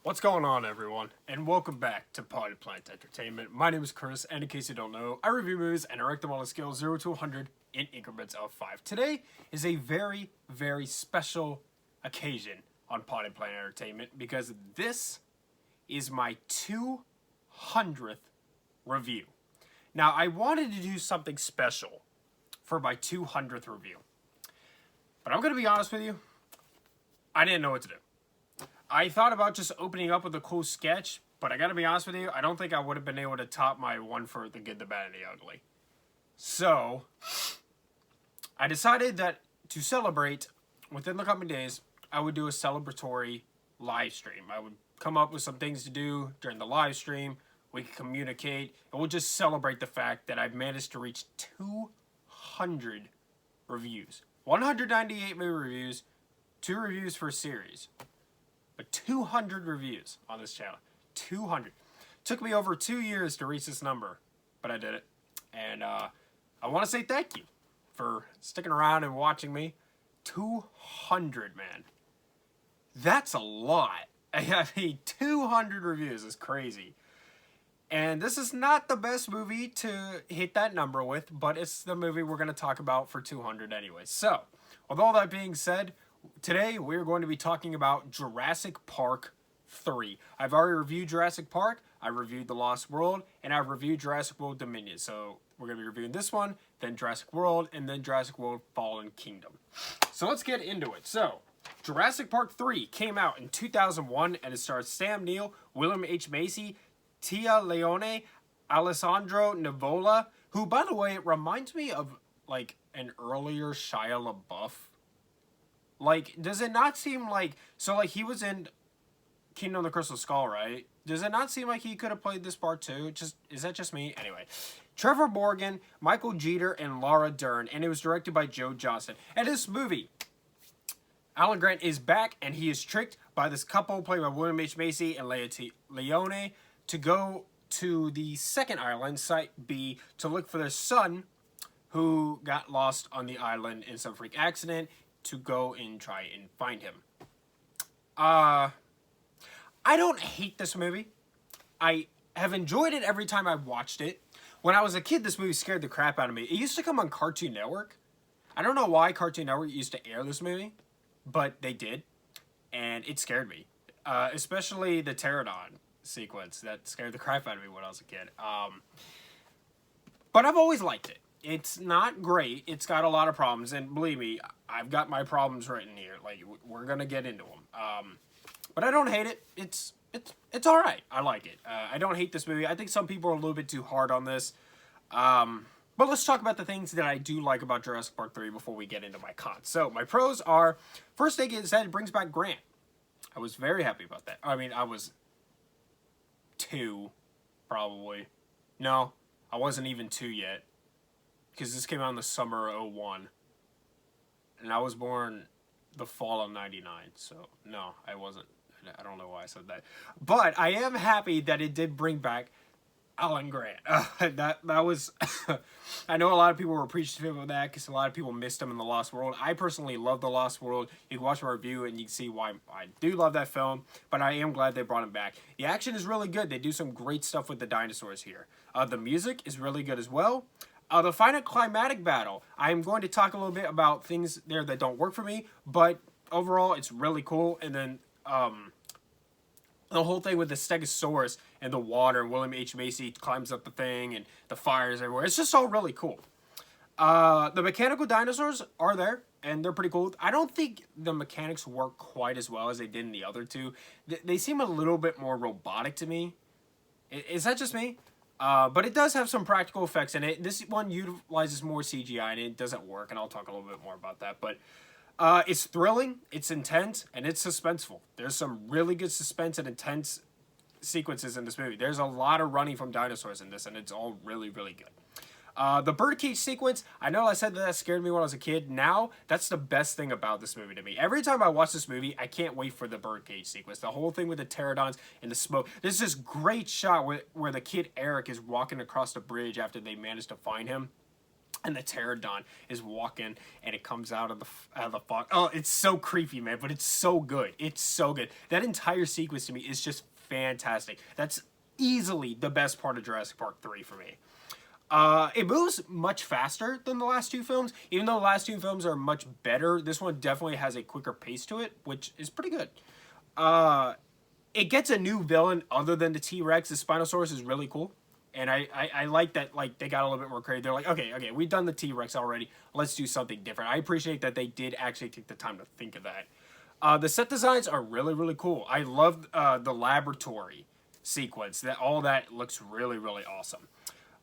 What's going on, everyone, and welcome back to Potted Plant Entertainment. My name is Chris, and in case you don't know, I review movies and I rank them on a scale of 0 to 100 in increments of 5. Today is a very, very special occasion on Potted Plant Entertainment because this is my 200th review. Now, I wanted to do something special for my 200th review, but I'm going to be honest with you, I didn't know what to do. I thought about just opening up with a cool sketch, but I gotta be honest with you, I don't think I would have been able to top my one for the good, the bad, and the ugly. So, I decided that to celebrate, within the coming days, I would do a celebratory live stream. I would come up with some things to do during the live stream, we could communicate, and we'll just celebrate the fact that I've managed to reach 200 reviews. 198 movie reviews, 2 reviews for a series. But 200 reviews on this channel. 200. Took me over 2 years to reach this number, but I did it. And I want to say thank you for sticking around and watching me. 200, man. That's a lot. I mean, 200 reviews is crazy. And this is not the best movie to hit that number with, but it's the movie we're going to talk about for 200 anyway. So, with all that being said, today, we're going to be talking about Jurassic Park 3. I've already reviewed Jurassic Park, I reviewed The Lost World, and I've reviewed Jurassic World Dominion. So, we're going to be reviewing this one, then Jurassic World, and then Jurassic World Fallen Kingdom. So, let's get into it. So, Jurassic Park 3 came out in 2001, and it stars Sam Neill, William H. Macy, Tia Leone, Alessandro Nivola, who, by the way, reminds me of, like, an earlier Shia LaBeouf. Like, does it not seem like... So, like, he was in Kingdom of the Crystal Skull, right? Does it not seem like he could have played this part, too? Is that just me? Anyway. Trevor Morgan, Michael Jeter, and Laura Dern. And it was directed by Joe Johnston. And this movie, Alan Grant is back, and he is tricked by this couple, played by William H. Macy and Leone, to go to the second island, Site B, to look for their son, who got lost on the island in some freak accident, to go and try and find him. I don't hate this movie. I have enjoyed it every time I've watched it. When I was a kid, this movie scared the crap out of me. It used to come on Cartoon Network. I don't know why Cartoon Network used to air this movie, but they did, and it scared me. Especially the pterodon sequence that scared the crap out of me when I was a kid. But I've always liked it. It's not great. It's got a lot of problems, and believe me, I've got my problems written here. Like, we're gonna get into them. But I don't hate it. It's all right. I like it. I don't hate this movie. I think some people are a little bit too hard on this. But let's talk about the things that I do like about Jurassic Park 3 before we get into my cons. So, my pros are, first thing it said, it brings back Grant. I was very happy about that. I mean, I was 2, probably. No, I wasn't even 2 yet. Because this came out in the summer of 01. And I was born the fall of 99. So, no, I wasn't. I don't know why I said that. But I am happy that it did bring back Alan Grant. That was... I know a lot of people were appreciative of that because a lot of people missed him in The Lost World. I personally love The Lost World. You can watch my review and you can see why I do love that film. But I am glad they brought him back. The action is really good. They do some great stuff with the dinosaurs here. The music is really good as well. The final climatic battle, I'm going to talk a little bit about things there that don't work for me, but overall, it's really cool. And then, the whole thing with the Stegosaurus and the water, William H. Macy climbs up the thing, and the fires everywhere. It's just all really cool. The mechanical dinosaurs are there, and they're pretty cool. I don't think the mechanics work quite as well as they did in the other two. They seem a little bit more robotic to me. Is that just me? But it does have some practical effects in it. This one utilizes more CGI, and it doesn't work, and I'll talk a little bit more about that. But it's thrilling, it's intense, and it's suspenseful. There's some really good suspense and intense sequences in this movie. There's a lot of running from dinosaurs in this, and it's all really, really good. The birdcage sequence, I know I said that scared me when I was a kid. Now, that's the best thing about this movie to me. Every time I watch this movie, I can't wait for the birdcage sequence. The whole thing with the pterodons and the smoke. There's this great shot where the kid Eric is walking across the bridge after they managed to find him. and the pterodon is walking, and it comes out of the fog. Oh, it's so creepy, man, but it's so good. It's so good. That entire sequence to me is just fantastic. That's easily the best part of Jurassic Park 3 for me. It moves much faster than the last two films. Even though the last two films are much better, this one definitely has a quicker pace to it, which is pretty good. It gets a new villain other than the T-Rex. The Spinosaurus is really cool. And I like that, like, they got a little bit more creative. They're like, okay, we've done the T-Rex already. Let's do something different. I appreciate that they did actually take the time to think of that. The set designs are really, really cool. I love the laboratory sequence. All that looks really, really awesome.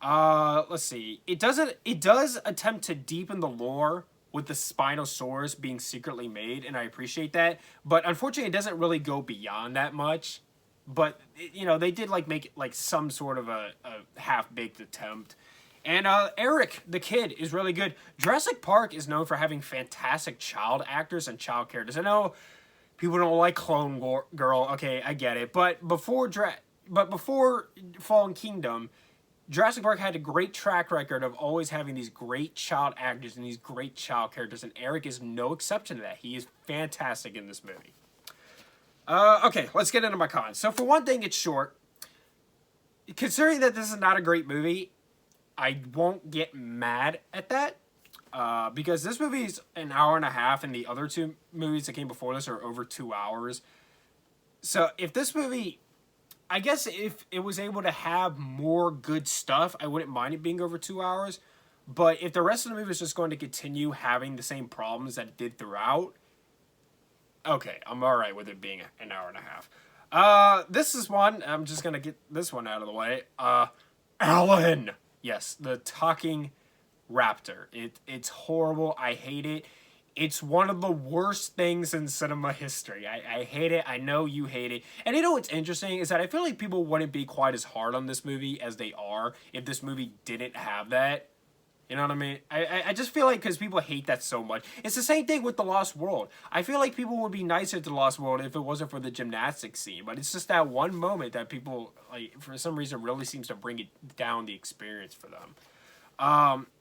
Let's see. It does attempt to deepen the lore with the Spinosaurus being secretly made, and I appreciate that. But unfortunately, it doesn't really go beyond that much. But, you know, they did, like, make it, like, some sort of a half-baked attempt. And Eric, the kid, is really good. Jurassic Park is known for having fantastic child actors and child characters. I know people don't like Clone Girl. Okay, I get it. But before Fallen Kingdom, Jurassic Park had a great track record of always having these great child actors and these great child characters, and Eric is no exception to that. He is fantastic in this movie. Okay, let's get into my cons. So for one thing, it's short. Considering that this is not a great movie, I won't get mad at that. Because this movie is an hour and a half, and the other two movies that came before this are over 2 hours. So if this movie, I guess if it was able to have more good stuff, I wouldn't mind it being over 2 hours. But if the rest of the movie is just going to continue having the same problems that it did throughout, okay, I'm alright with it being an hour and a half. This is one, I'm just gonna get this one out of the way. Alan! Yes, the talking raptor. It's horrible, I hate it. It's one of the worst things in cinema history. I hate it, I know you hate it. And you know what's interesting is that I feel like people wouldn't be quite as hard on this movie as they are if this movie didn't have that. You know what I mean? I just feel like because people hate that so much. It's the same thing with The Lost World. I feel like people would be nicer to The Lost World if it wasn't for the gymnastics scene. But it's just that one moment that people, like, for some reason, really seems to bring it down the experience for them.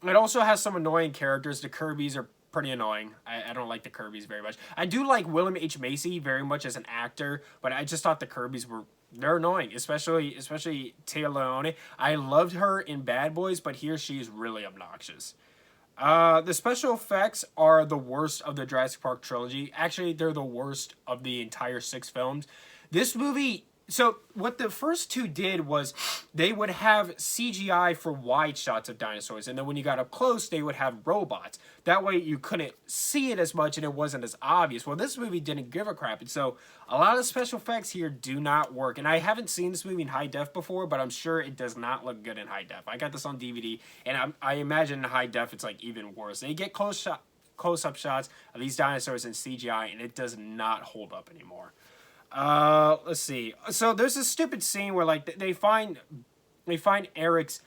It also has some annoying characters. The Kirbys are pretty annoying. I don't like the Kirbys very much. I do like William H. Macy very much as an actor, but I just thought the Kirbys they're annoying, especially Tia Leone. I loved her in Bad Boys, but here she is really obnoxious. The special effects are the worst of the Jurassic Park trilogy. Actually, they're the worst of the entire 6 films. This movie... So, what the first two did was they would have CGI for wide shots of dinosaurs, and then when you got up close, they would have robots. That way, you couldn't see it as much, and it wasn't as obvious. Well, this movie didn't give a crap, and so a lot of special effects here do not work. And I haven't seen this movie in high def before, but I'm sure it does not look good in high def. I got this on DVD, and I imagine in high def it's like even worse. They get close-up shots of these dinosaurs in CGI, and it does not hold up anymore. Let's see. So there's this stupid scene where, like, they find Eric's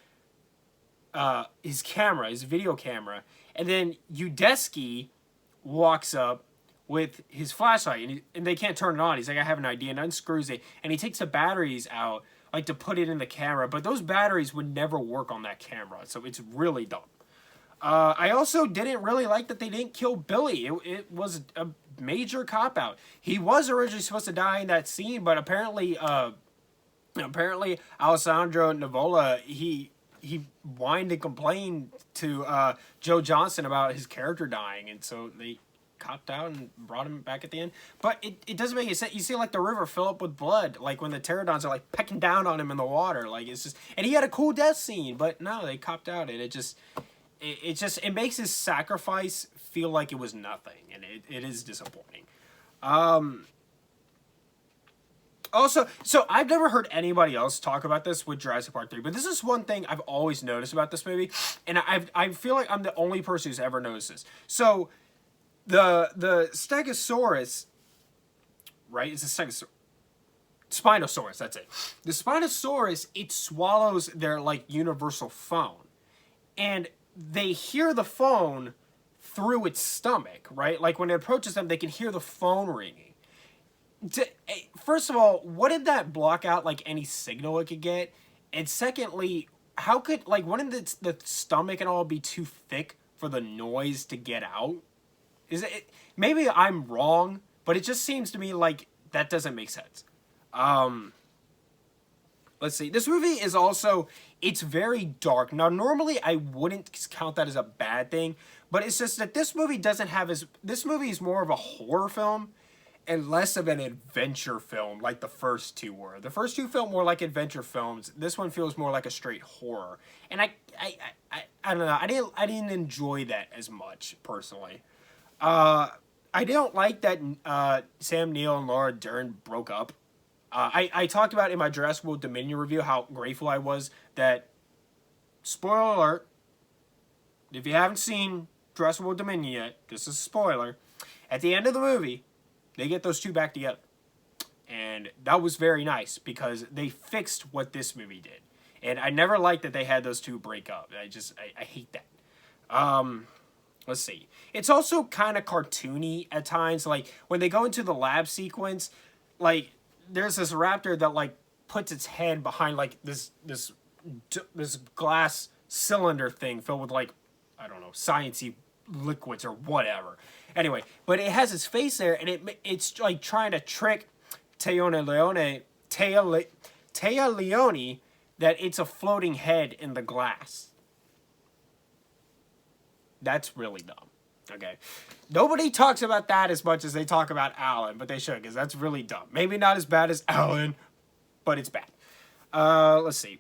his camera, his video camera, and then Udesky walks up with his flashlight, and they can't turn it on. He's like, I have an idea, and unscrews it, and he takes the batteries out, like, to put it in the camera, but those batteries would never work on that camera, so it's really dumb. I also didn't really like that they didn't kill Billy. It was a major cop-out. He was originally supposed to die in that scene, but apparently Alessandro Nivola, he whined and complained to Joe Johnston about his character dying, and so they copped out and brought him back at the end. But it doesn't make any sense. You see, like, the river fill up with blood, like when the pterodons are, like, pecking down on him in the water. Like, it's just... And he had a cool death scene, but no, they copped out, and it makes his sacrifice feel like it was nothing, and it is disappointing. Also, so I've never heard anybody else talk about this with Jurassic Park 3, but this is one thing I've always noticed about this movie, and I feel like I'm the only person who's ever noticed this. So, the Stegosaurus, right? It's a Spinosaurus, that's it. The Spinosaurus, it swallows their, like, universal phone, and they hear the phone through its stomach, right? Like, when it approaches them, they can hear the phone ringing. First of all, what did that block out, like, any signal it could get? And secondly, how could, like, wouldn't the stomach and all be too thick for the noise to get out? Is it, maybe I'm wrong, but it just seems to me like that doesn't make sense. Let's see. This movie is also, it's very dark. Now, normally I wouldn't count that as a bad thing, but it's just that this movie doesn't have as, this movie is more of a horror film and less of an adventure film like the first two were. The first two felt more like adventure films. This one feels more like a straight horror. And I don't know. I didn't enjoy that as much personally. I don't like that Sam Neill and Laura Dern broke up. I talked about in my Jurassic World Dominion review how grateful I was that, spoiler alert, if you haven't seen Jurassic World Dominion yet, this is a spoiler, at the end of the movie, they get those two back together. And that was very nice because they fixed what this movie did. And I never liked that they had those two break up. I hate that. Let's see. It's also kind of cartoony at times. Like, when they go into the lab sequence, like, there's this raptor that, like, puts its head behind, like, this glass cylinder thing filled with, like, I don't know, sciencey liquids or whatever. Anyway, but it has its face there, and it's like trying to trick Téa Leoni that it's a floating head in the glass. That's really dumb. Okay. Nobody talks about that as much as they talk about Alan, but they should, because that's really dumb. Maybe not as bad as Alan, but it's bad. Let's see.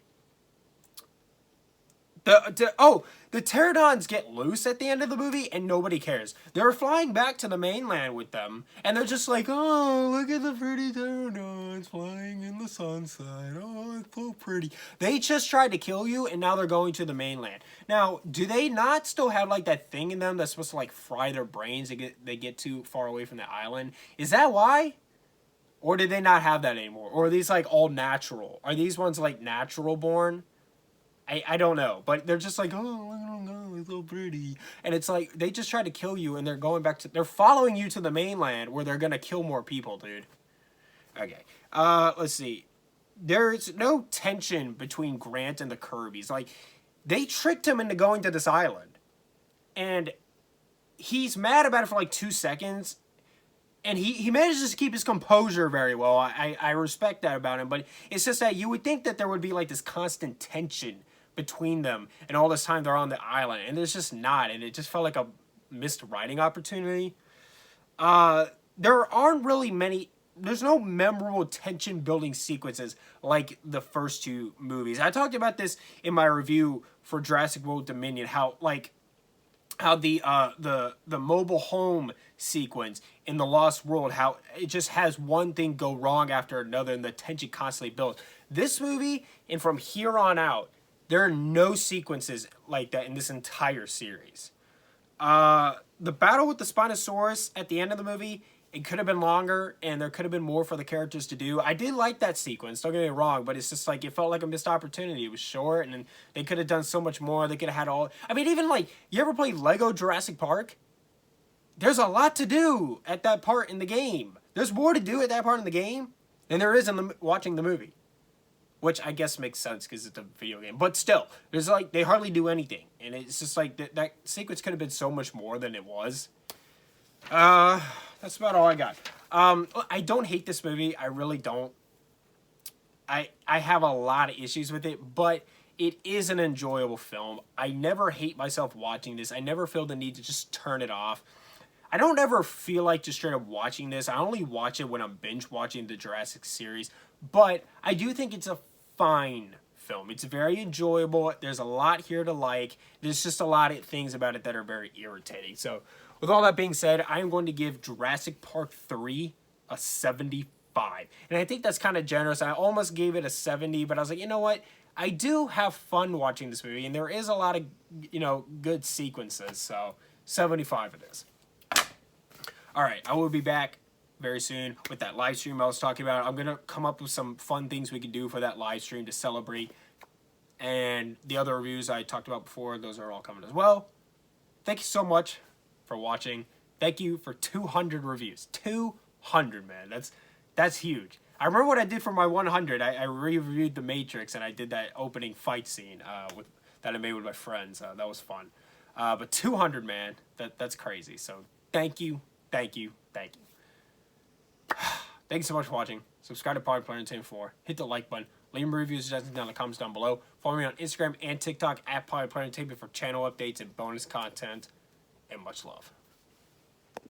The pterodons get loose at the end of the movie, and nobody cares. They're flying back to the mainland with them, and they're just like, oh, look at the pretty pterodons flying in the sunset. Oh, it's so pretty. They just tried to kill you, and now they're going to the mainland. Now, do they not still have, like, that thing in them that's supposed to, like, fry their brains? They get too far away from the island. Is that why? Or did they not have that anymore? Or are these, like, all natural? Are these ones, like, natural born? I don't know, but they're just like, oh, it's so pretty. And it's like, they just tried to kill you, and they're going back to, they're following you to the mainland where they're going to kill more people, dude. Okay, let's see. There's no tension between Grant and the Kirbys. Like, they tricked him into going to this island. And he's mad about it for like 2 seconds. And he manages to keep his composure very well. I respect that about him. But it's just that you would think that there would be like this constant tension between them, and all this time they're on the island, and there's just not, and it just felt like a missed writing opportunity. There aren't really many, there's no memorable tension building sequences like the first two movies. I talked about this in my review for Jurassic World Dominion, how the mobile home sequence in the Lost World, how it just has one thing go wrong after another, and the tension constantly builds. This movie, and from here on out, there are no sequences like that in this entire series. The battle with the Spinosaurus at the end of the movie, it could have been longer, and there could have been more for the characters to do. I did like that sequence, don't get me wrong, but it's just like, it felt like a missed opportunity. It was short, and they could have done so much more. They could have had all, I mean, even like, you ever play Lego Jurassic Park? There's a lot to do at that part in the game. There's more to do at that part in the game than there is in watching the movie. Which I guess makes sense because it's a video game. But still, there's like, they hardly do anything. And it's just like, that sequence could have been so much more than it was. That's about all I got. I don't hate this movie. I really don't. I have a lot of issues with it, but it is an enjoyable film. I never hate myself watching this. I never feel the need to just turn it off. I don't ever feel like just straight up watching this. I only watch it when I'm binge watching the Jurassic series. But I do think it's a fine film. It's very enjoyable. There's a lot here to like. There's just a lot of things about it that are very irritating. So with all that being said, I am going to give Jurassic Park 3 a 75. And I think that's kind of generous. I almost gave it a 70, but I was like, you know what? I do have fun watching this movie, and there is a lot of, you know, good sequences. So 75 it is. All right, I will be back very soon with that live stream I was talking about. I'm going to come up with some fun things we can do for that live stream to celebrate. And the other reviews I talked about before, those are all coming as well. Thank you so much for watching. Thank you for 200 reviews. 200, man. That's huge. I remember what I did for my 100. I reviewed The Matrix, and I did that opening fight scene that I made with my friends. That was fun. But 200, man, that's crazy. So thank you, thank you, thank you. Thank you so much for watching. Subscribe to Party Planner Entertainment 4. Hit the like button. Leave me reviews, suggestions down in the comments down below. Follow me on Instagram and TikTok at Party Planner Entertainment for channel updates and bonus content. And much love.